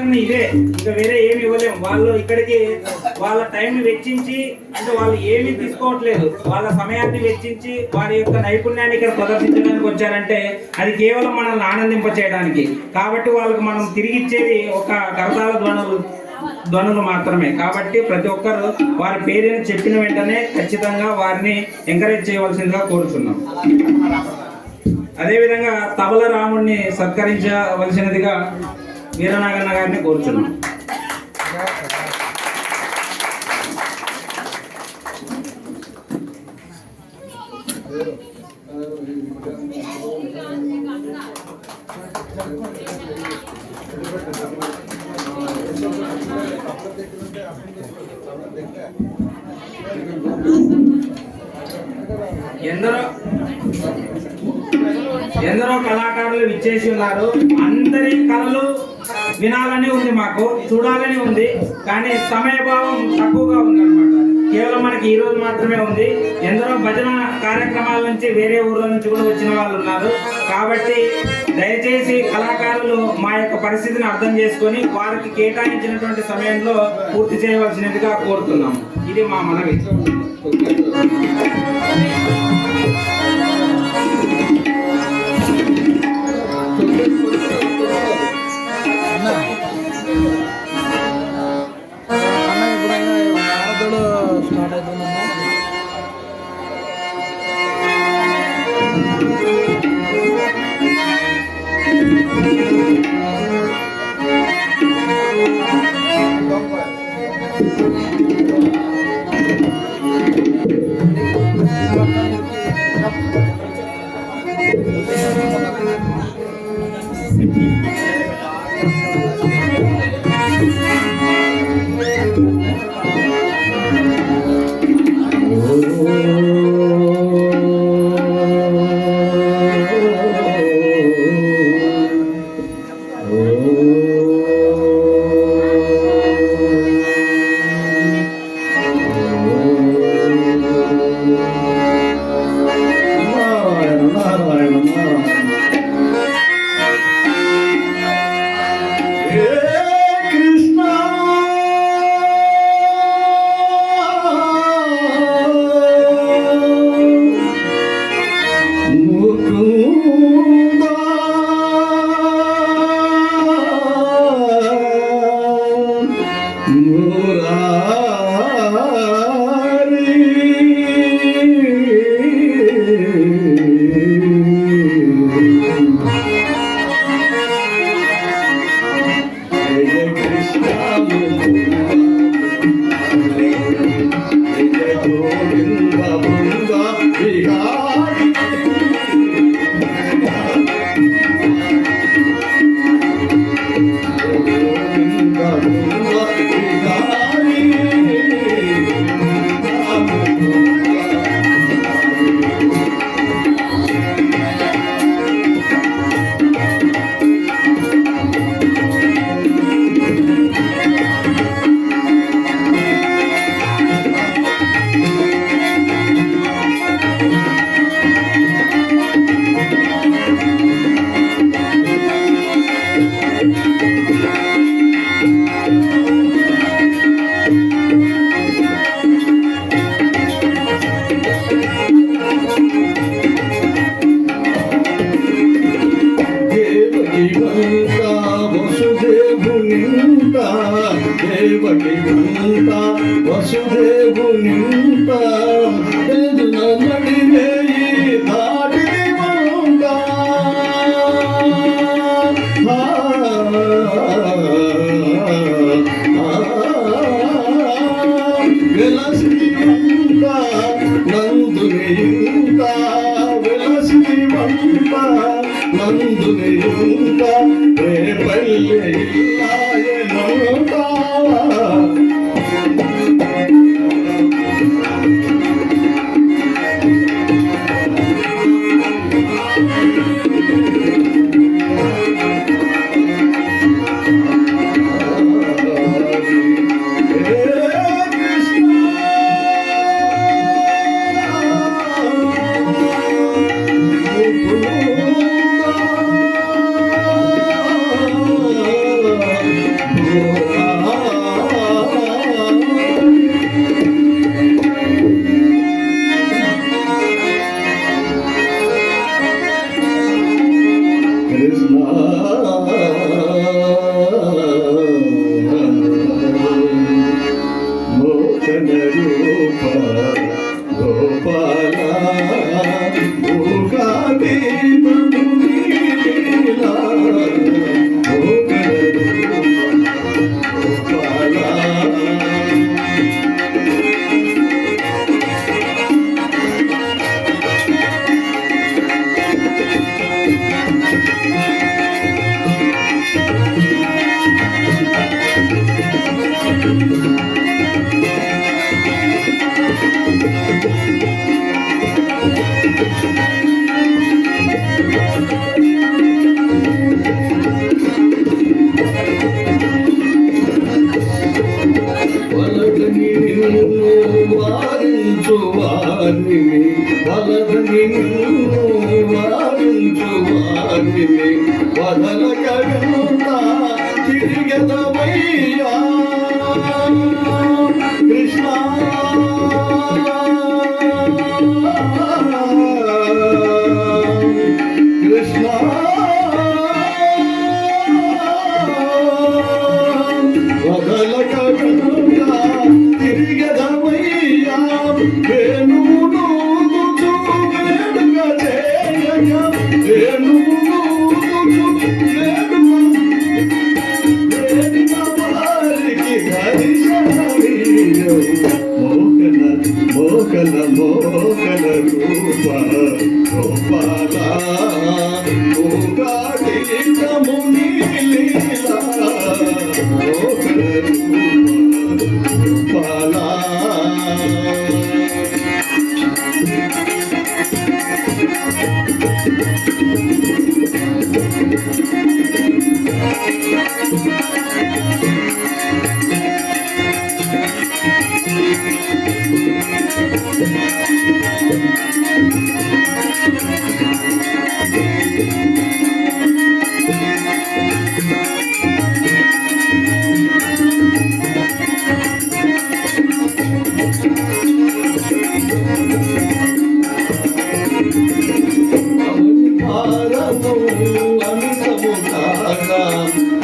ఆదరణ ఇదే, ఇంకా వేరే ఏమి ఇవ్వలేము. వాళ్ళు ఇక్కడికి వాళ్ళ టైంని వెచ్చించి, అంటే వాళ్ళు ఏమీ తీసుకోవట్లేదు, వాళ్ళ సమయాన్ని వెచ్చించి వారి యొక్క నైపుణ్యాన్ని ఇక్కడ ప్రదర్శించడానికి వచ్చారంటే అది కేవలం మనల్ని ఆనందింప చేయడానికి. కాబట్టి వాళ్ళకి మనం తిరిగి ఇచ్చేది ఒక కరతాళ ధ్వనులు మాత్రమే. కాబట్టి ప్రతి ఒక్కరు వారి పేరుని చెప్పిన వెంటనే ఖచ్చితంగా వారిని ఎంకరేజ్ చేయవలసిందిగా కోరుతున్నాం. అదేవిధంగా తబల రాముడిని సత్కరించవలసినదిగా వీరనాగన్న గారిని కోరుచున్నాం. ఎందరో కళాకారులు విచ్చేసి ఉన్నారు. అందరి కళలు వినాలని ఉంది, మాకు చూడాలని ఉంది, కానీ సమయభావం తక్కువగా ఉంది అనమాట. కేవలం మనకి ఈ రోజు మాత్రమే ఉంది. ఎందరో భజన కార్యక్రమాల నుంచి వేరే ఊర్ల నుంచి కూడా వచ్చిన వాళ్ళు ఉన్నారు. కాబట్టి దయచేసి కళాకారులు మా యొక్క పరిస్థితిని అర్థం చేసుకొని వారికి కేటాయించినటువంటి సమయంలో పూర్తి చేయవలసినదిగా కోరుతున్నాము. ఇది మా మనవి. తిరిగదమయ్యా కృష్ణ కృష్ణ వదలక తిరిగదమయ్యా వేణువును వేడుక చేయక వేణువును మోకల మోకల రూప గోపాల ముని లీలా మోకల రూప గోపాల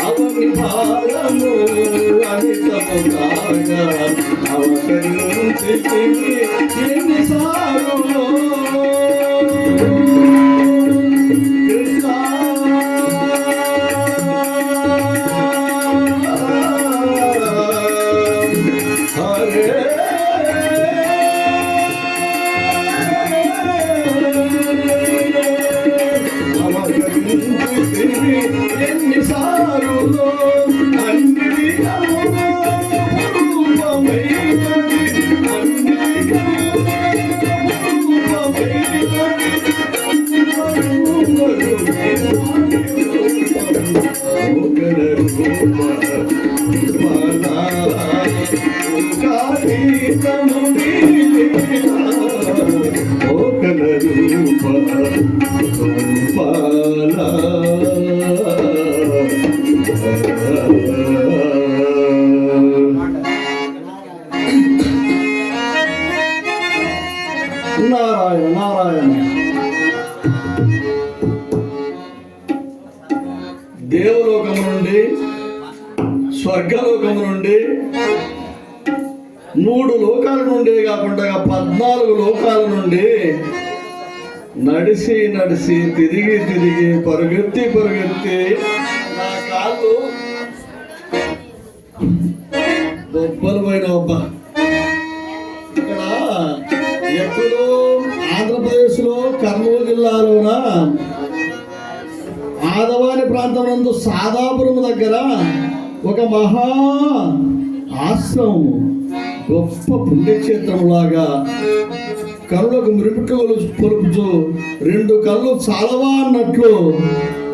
అవని భారము అనితము కాగా అవతరించి ఎన్నిసార్లు కృష్ణ హరే ఎన్నిసార్లు అన్ని నారాయణ నారాయణ దేవలోకము నుండి స్వర్గలోకము నుండి 3 లోకాల నుండి కాకుండా 14 లోకాల నుండి నడిసి నడిసి తిరిగి తిరిగి పరుగెత్తి పరుగెత్తి నా కాళ్ళు బొబ్బలు పోయిన అబ్బా. ఇక్కడ ఎక్కడో ఆంధ్రప్రదేశ్లో కర్నూలు జిల్లాలోన ఆదవాని ప్రాంతం నందు సాదాపురం దగ్గర ఒక మహా ఆశ్రమం, గొప్ప పుణ్యక్షేత్రంలాగా కనులకు మిరుపుట్లు పొలుపుచు 2 కళ్ళు చాలవా అన్నట్లు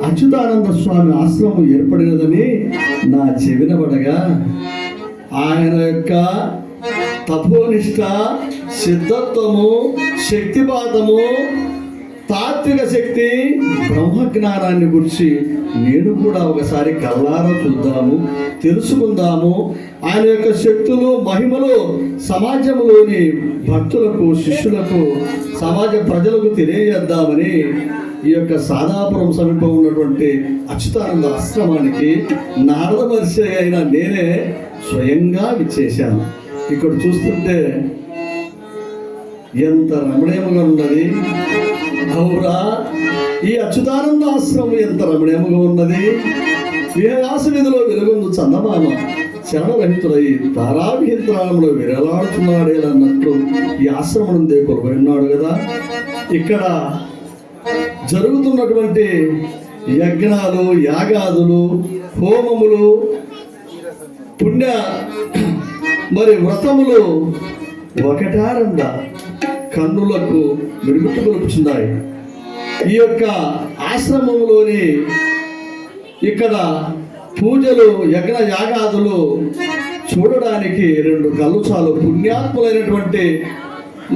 అచ్యుతానంద స్వామి ఆశ్రమం ఏర్పడినదని నా చెవిన పడగా ఆయన యొక్క తపోనిష్ట, సిద్ధత్వము, శక్తిపాతము, తాత్విక శక్తి, బ్రహ్మజ్ఞానాన్ని గురించి నేను కూడా ఒకసారి కళ్ళారా చూద్దాము, తెలుసుకుందాము. ఆయన యొక్క శక్తులు, మహిమలు సమాజంలోని భక్తులకు, శిష్యులకు, సమాజ ప్రజలకు తెలియజేద్దామని ఈ యొక్క సాదాపురం సమీపం ఉన్నటువంటి అచ్యుతానంద ఆశ్రమానికి నారద మహర్షి అయిన నేనే స్వయంగా విచ్చేశాను. ఇక్కడ చూస్తుంటే ఎంత రమణీయముగా ఉన్నది. అవురా, ఈ అచ్యుతానంద ఆశ్రమం ఎంత రమణీయముగా ఉన్నది. విహాస విధిలో వెలుగొందు చందమామ శరణరహితులై తారావిహింత్రాలంలో విరలాడుతున్నాడేలన్నట్లు ఈ ఆశ్రమం కొలువై ఉన్నాడు కదా. ఇక్కడ జరుగుతున్నటువంటి యజ్ఞాలు, యాగాదులు, హోమములు, పుణ్య వ్రతములు ఒకటారంద కన్నులకు మిరుమిట్టు కొలుపుచున్నాయి. ఈ యొక్క ఆశ్రమంలోని ఇక్కడ పూజలు, యజ్ఞ యాగాదులు చూడడానికి 2 కళ్ళు చాలు. పుణ్యాత్ములైనటువంటి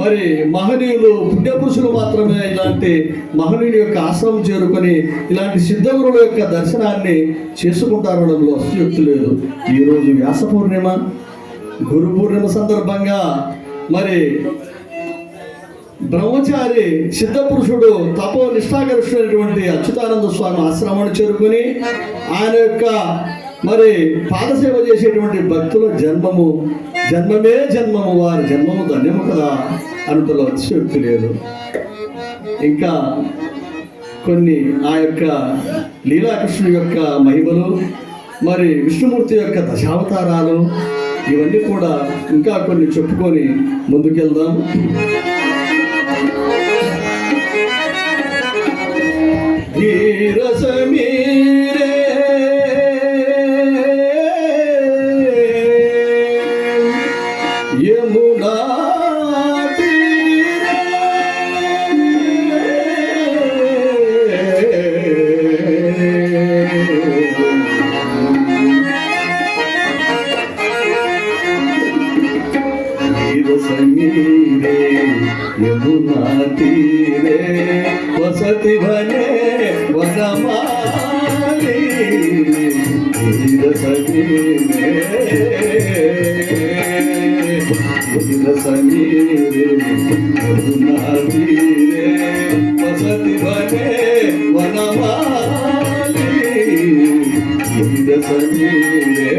మరి మహనీయులు పుణ్యపురుషులు మాత్రమే ఇలాంటి మహనీయుల యొక్క ఆశ్రమం చేరుకొని ఇలాంటి సిద్ధగురుల యొక్క దర్శనాన్ని చేసుకుంటారనడంలో అస్తియుక్తి లేదు. ఈరోజు వ్యాస పూర్ణిమ, గురు పూర్ణిమ సందర్భంగా మరి బ్రహ్మచారి సిద్ధపురుషుడు తపో నిష్ఠాగరిష్ఠుడైనటువంటి అచ్యుతానంద స్వామి ఆశ్రమాన్ని చేరుకొని ఆయన యొక్క మరి పాదసేవ చేసేటువంటి భక్తుల జన్మమే జన్మము, వారి జన్మము ధన్యము కదా అనుటలో అతిశయోక్తి లేదు. ఇంకా కొన్ని ఆ యొక్క లీలాకృష్ణుడి యొక్క మహిమలు, మరి విష్ణుమూర్తి యొక్క దశావతారాలు, ఇవన్నీ కూడా ఇంకా కొన్ని చెప్పుకొని ముందుకెళ్దాం. ధీరసమీరే యమునా ధీరసమీరే యమునా తీరే వసతి భనే వనమాలి ధీరసమీరే యమునా తీరే వసతి భనే వనమాలి ధీరసమీరే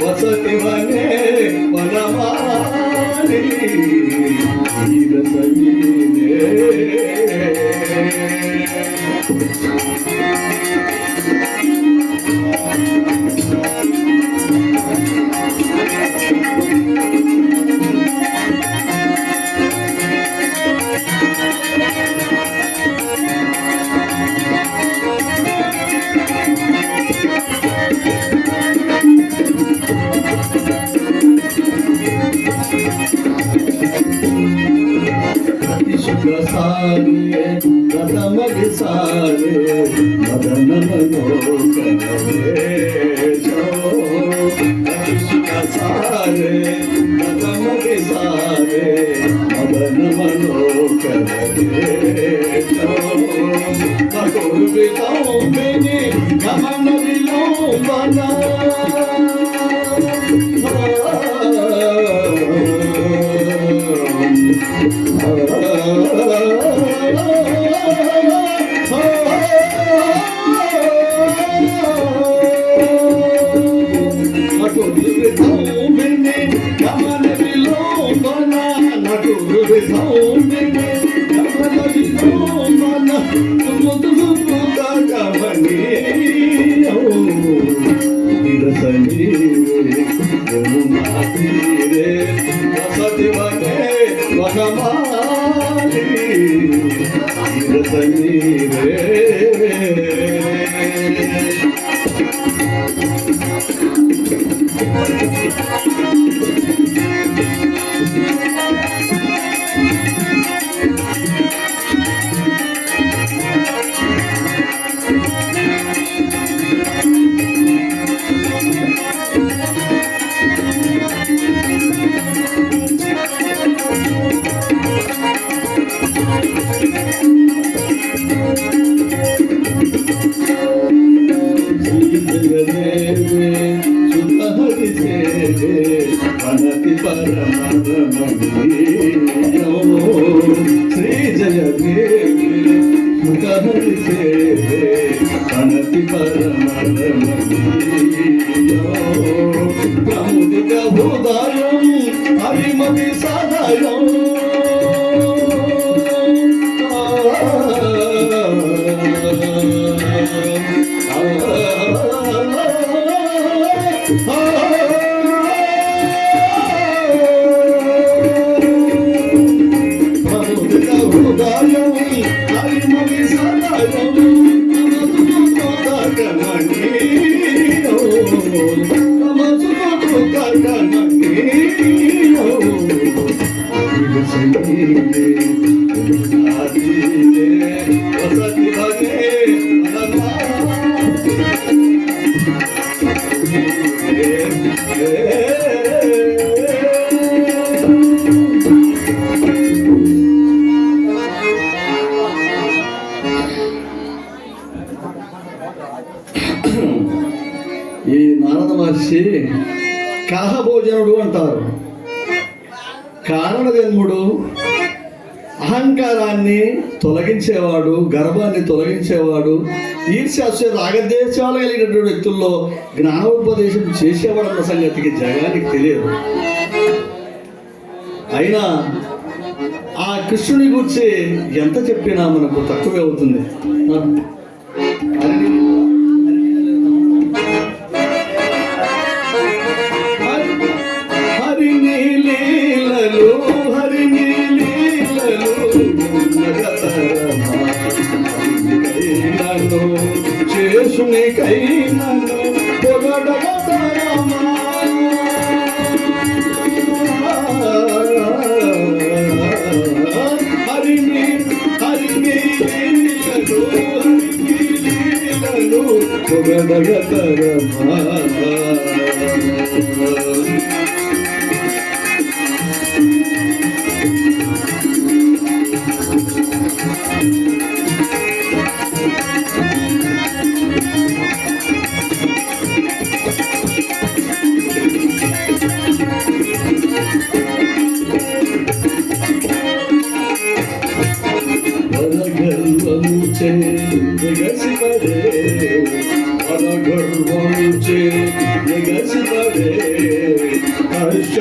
వసతి వనే వనమాలి రతమగి సారే మదన సారే రతమగి సారే మదన గమన విలోమన వసతి వనే వనమాలి ధీరసమీరే శ్రీ జయ దేవి సుఖహరి సేవే అనతి పరమరమణీయ ప్రముదిక హృదయం హరిమతి సదయం ఈ నారద మహర్షి కలహభోజనుడు అంటారు. కారణజన్ముడు, అహంకారాన్ని తొలగించేవాడు, గర్వాన్ని తొలగించేవాడు, ఈర్ష్యాస్య రాగద్వేషాలు కలిగినటువంటి వ్యక్తుల్లో జ్ఞానోపదేశం చేసేవాడు అన్న సంగతికి జగానికి తెలియదు. అయినా ఆ కృష్ణుని గురించి ఎంత చెప్పినా మనకు తక్కువే అవుతుంది. హరిని లీలలు హరిని లీలలు చేసుని కైనను పొగడగతరమా హరిని హరిని లీలలు హరిని లీలలు పొగడగతరమా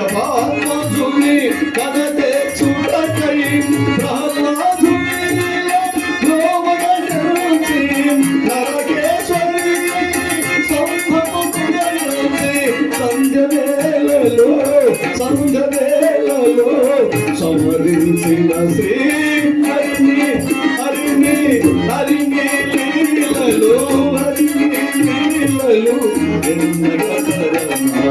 హర్షపాత్మధుని కనతే చూడకై ప్రహ్లాదుని లోమగణి నరకేశ్వరి సంభవముగణి సంధ్యవేళలో సంధ్యవేళలో సమరించిన శ్రీ హరిని హరిని హరిని లీలలు హరిని లీలలు ఎన్నగతరమా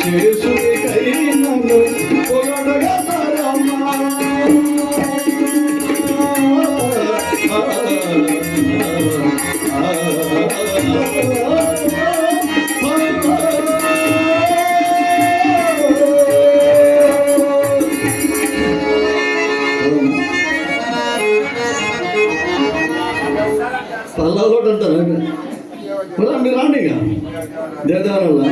చేసుకైనను పొగడగతరమా పల్లలోటు అంటారు. మీరు రాండి ఇక దేవదేవరల్లా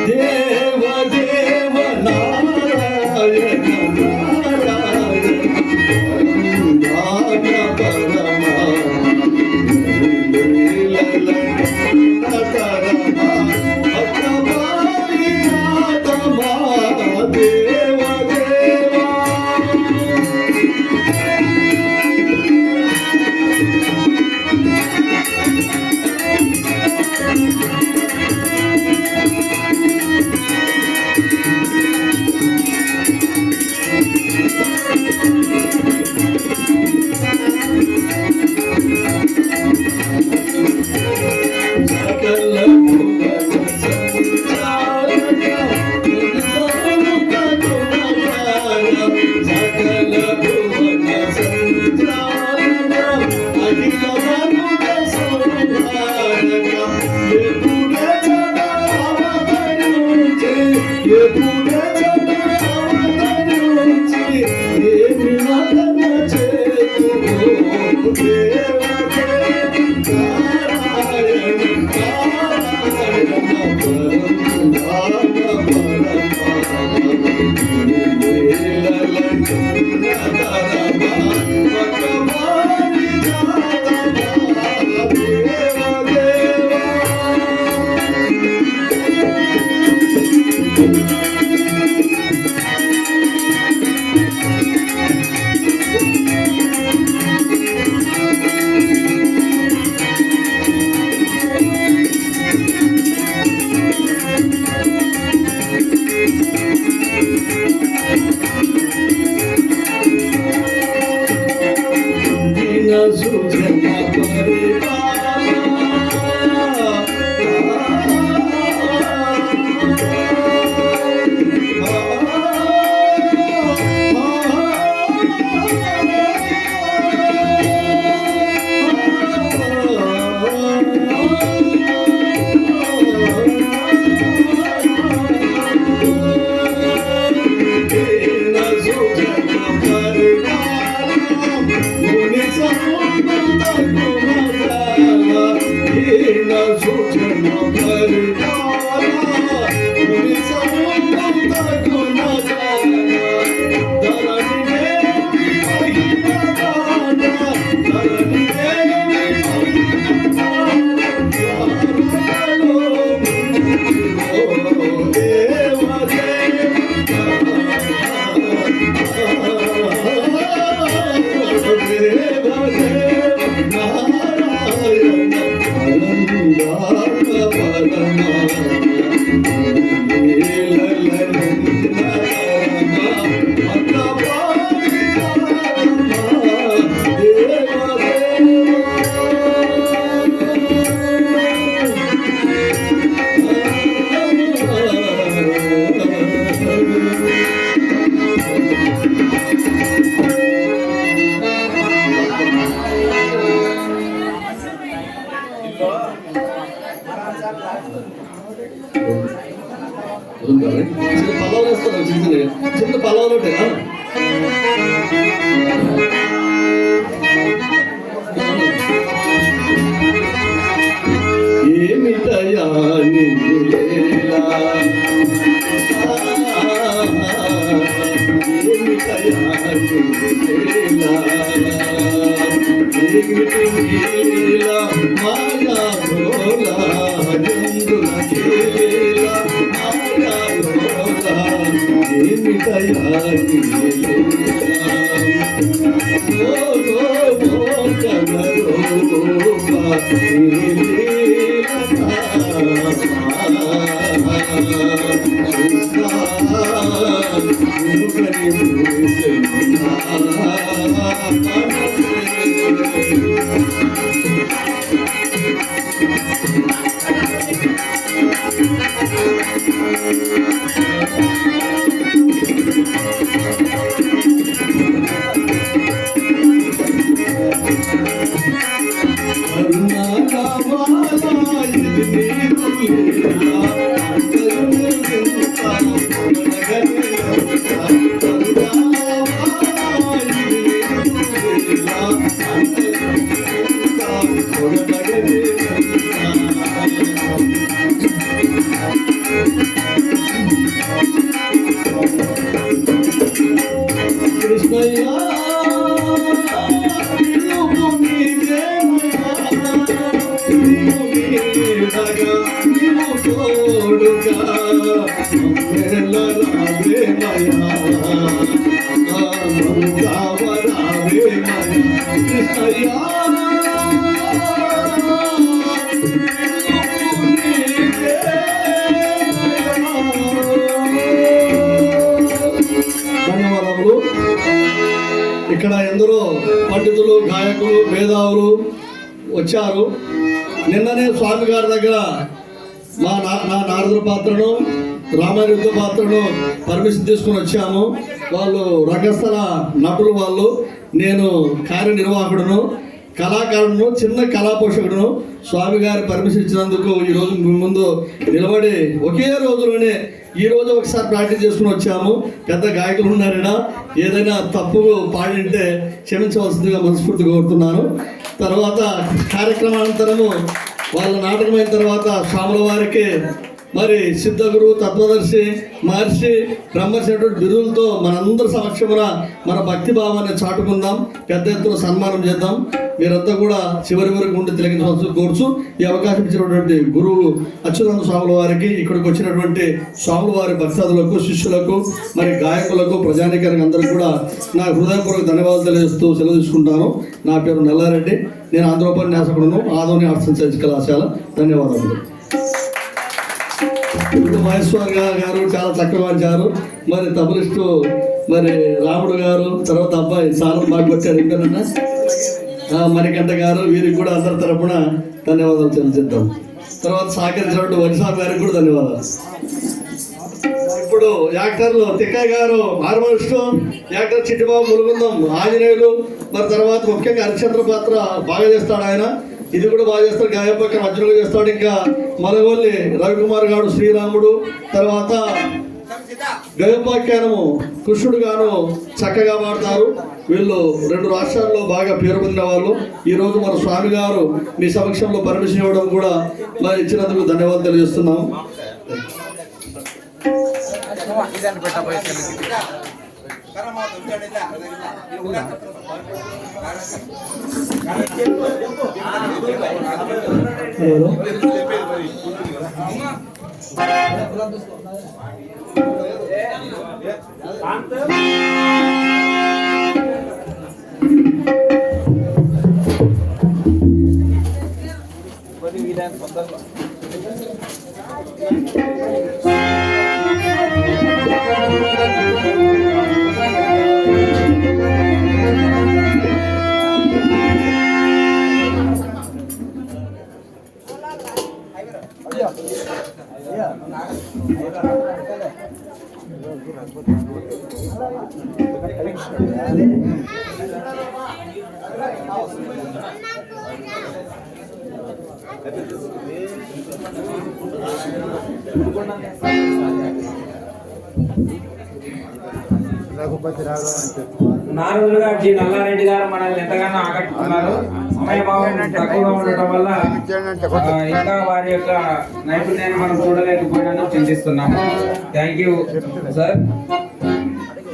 దేవ దేవ నారాయణ నారాయణ పరమా చిన్న పల్లవులు వేస్తారు, చిన్న పల్లవులు ఉంటాయి. ఏమిటయా నీలా మాయా భోలా జందుల కేలా మాయా భోలా ఏమిటయా ధన్యవాదములు. ఇక్కడ ఎందరో పండితులు, గాయకులు, మేధావులు వచ్చారు. నిన్ననే స్వామి గారి దగ్గర నా నారదుల పాత్రను, రామాయణ యుద్ధ పాత్రను పర్మిషన్ తీసుకుని వచ్చాము. వాళ్ళు రంగస్థల నటులు, వాళ్ళు. నేను కార్యనిర్వాహకుడును, కళాకారుడును, చిన్న కళా పోషకుడును. స్వామి గారి పర్మిషన్ ఇచ్చినందుకు ఈరోజు మీ ముందు నిలబడి ఒకే రోజులోనే ఈ రోజు ఒకసారి ప్రాక్టీస్ చేసుకుని వచ్చాము. పెద్ద గాయకులు ఉన్నారైనా ఏదైనా తప్పు పాడింటే క్షమించవలసిందిగా మనస్ఫూర్తిగా కోరుతున్నాను. తర్వాత కార్యక్రమానంతరము వాళ్ళ నాటకం అయిన తర్వాత స్వాముల వారికి మరి సిద్ధగురు, తత్వదర్శి, మహర్షి, బ్రహ్మర్షి బిరుదులతో మనందరి సమక్షమున మన భక్తి భావాన్ని చాటుకుందాం. పెద్ద ఎత్తున సన్మానం చేద్దాం. మీరంతా కూడా చివరి వరకు ఉండి తిలకించవలసి కోర్చు. ఈ అవకాశం ఇచ్చినటువంటి గురువు అచ్యుతానంద స్వాముల వారికి, ఇక్కడికి వచ్చినటువంటి స్వాముల వారి భక్తాదులకు, శిష్యులకు, మరి గాయకులకు, ప్రజానికానికి అందరికీ కూడా నా హృదయపూర్వక ధన్యవాదాలు తెలియజేస్తూ సెలవు తీసుకుంటాను. నా పేరు నల్లారెడ్డి. నేను ఆంధ్రోపన్యాసకుడును, ఆదోని ఆర్ట్స్ అండ్ సైన్స్ కళాశాల. ధన్యవాదాలు. ఇప్పుడు మహేశ్వర్ గారు చాలా చక్కగా వాయించారు. మరి తబలిస్టు మరి రాముడు గారు, తర్వాత అబ్బాయి చాలా బాగా కొట్టారు. ఇంకనన్నా మణికంఠ గారు, వీరికి కూడా అందరి తరపున ధన్యవాదాలు తెలియజేద్దాం. తర్వాత సహకరించినటువంటి వనిస్వామి గారికి కూడా ధన్యవాదాలు. ఇప్పుడు యాక్టర్లు తిక్కయ్య గారు హార్మోనిస్టు, యాక్టర్ చిట్టిబాబు ములుగుందం ఆంజనేయులు, మరి తర్వాత ముఖ్యంగా హరిశ్చంద్ర పాత్ర బాగా చేస్తాడు ఆయన, ఇది కూడా బాగా చేస్తాడు. గాయపక్క మధ్యలో చేస్తాడు. ఇంకా మలగొల్లి రవికుమార్ గారు శ్రీరాముడు, తర్వాత గయోపాఖ్యానము కృష్ణుడు గాను చక్కగా పాడతారు. వీళ్ళు 2 రాష్ట్రాల్లో బాగా పేరు పొందిన వాళ్ళు. ఈ రోజు మన స్వామి గారు మీ సమక్షంలో పర్మిషన్ ఇవ్వడం కూడా మరి ఇచ్చినందుకు ధన్యవాదాలు తెలియజేస్తున్నాం. నారదులు గారు జి నల్లారెడ్డి గారు మనల్ని ఎంతగానో ఆకట్టుకున్నారు. సమయభావం తక్కువగా ఉండటం వల్ల ఇంకా వారి యొక్క నైపుణ్యాన్ని మనం చూడలేకపోయినా చింతిస్తున్నాము. Thank you sir.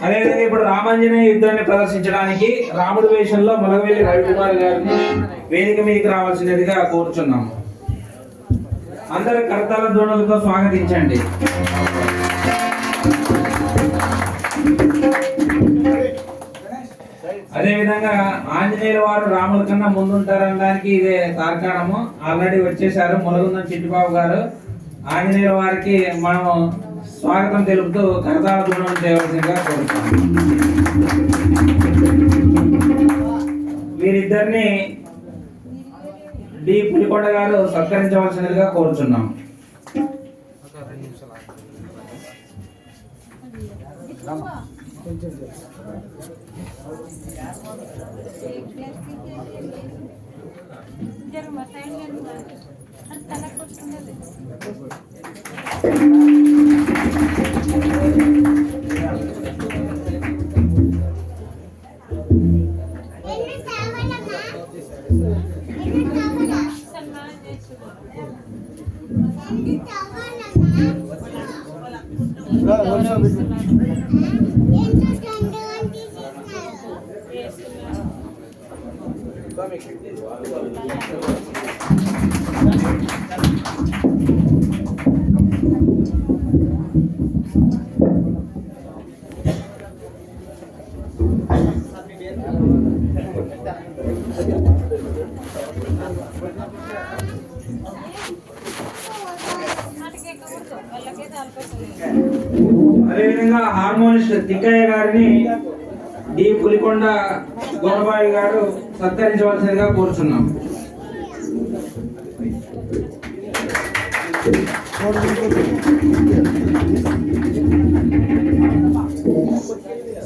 అదేవిధంగా ఇప్పుడు రామాంజనేయ యుద్ధాన్ని ప్రదర్శించడానికి రాముడి వేషంలో మొలగవెల్లి రవికుమార్ గారిని వేదిక మీదకి రావాల్సినదిగా కోరుచున్నాము. అందరు కరతాళ ధ్వనులతో స్వాగతించండి. అదేవిధంగా ఆంజనేయుల వారు రాముల కన్నా ముందుంటారనడానికి ఇదే తార్కాణము. ఆల్రెడీ వచ్చేసారు ములగుందం చిట్టిబాబు గారు. ఆంజనేయుల వారికి మనము స్వాగతం తెలుపుతూ కరతాళ ధ్వనులు చేయవలసిందిగా కోరుతున్నాం. వీరిద్దరిని డి పులికొండ గారు సత్కరించవలసినదిగా కోరుచున్నాం. అదేవిధంగా హార్మోనిస్ట్ తిక్కయ్య గారిని డి పులికొండ గోడబాయి గారు సత్కరించవలసిందిగా కోరుచున్నాం.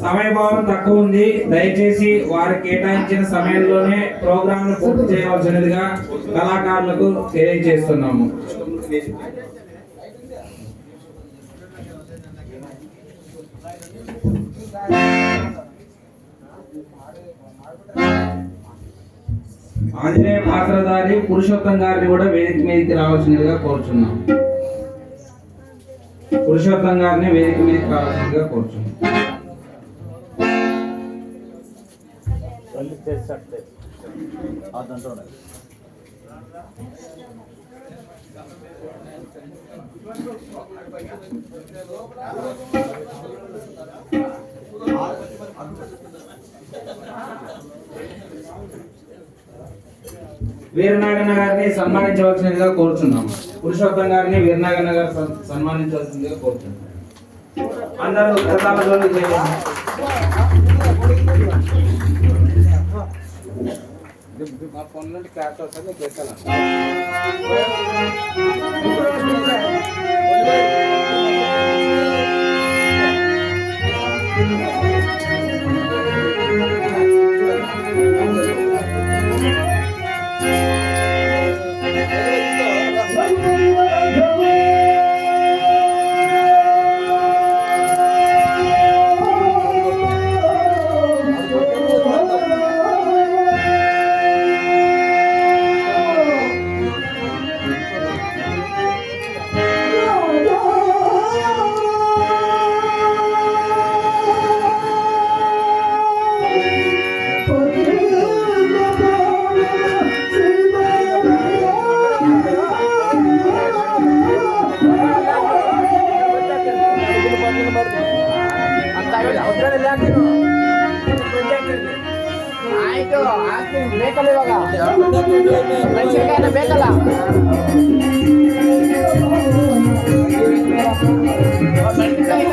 సమయభావం తక్కువ ఉంది. దయచేసి వారు కేటాయించిన సమయంలోనే ప్రోగ్రాంను పూర్తి చేయవలసినదిగా కళాకారులకు తెలియజేస్తున్నాము. ఆంజనేయ పాత్రధారి పురుషోత్తం గారిని కూడా వేదిక మీదకి రావాల్సిందిగా కోరుచున్నాం. పురుషోత్తం గారిని వేదిక మీదకి రావాల్సిందిగా కోరుచున్నాం. వీరనాగన్న గారిని సన్మానించవలసినదిగా కోరుచున్నాం. పురుషోత్తం గారిని వీరనాగన్న గారు సన్మానించవలసిందిగా కోరుచున్నాం. అందరూ కరతాళ చేయండి. మా ఫోన్ నుండి క్లాస్ వస్తుంది నీకు ఎక్కాల ಬೇಕಲ್ಲ ಇವಾಗ ಮೆಣಸಿನಕಾಯಿನ ಬೇಕಲ್ಲ ಮೆಣಸಿನಕಾಯಿ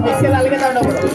ಮಿಕ್ಸಿಲ್ ಅಲ್ಲಿಗೆ ತಗೊಂಡೋಗ್ಬಿಡು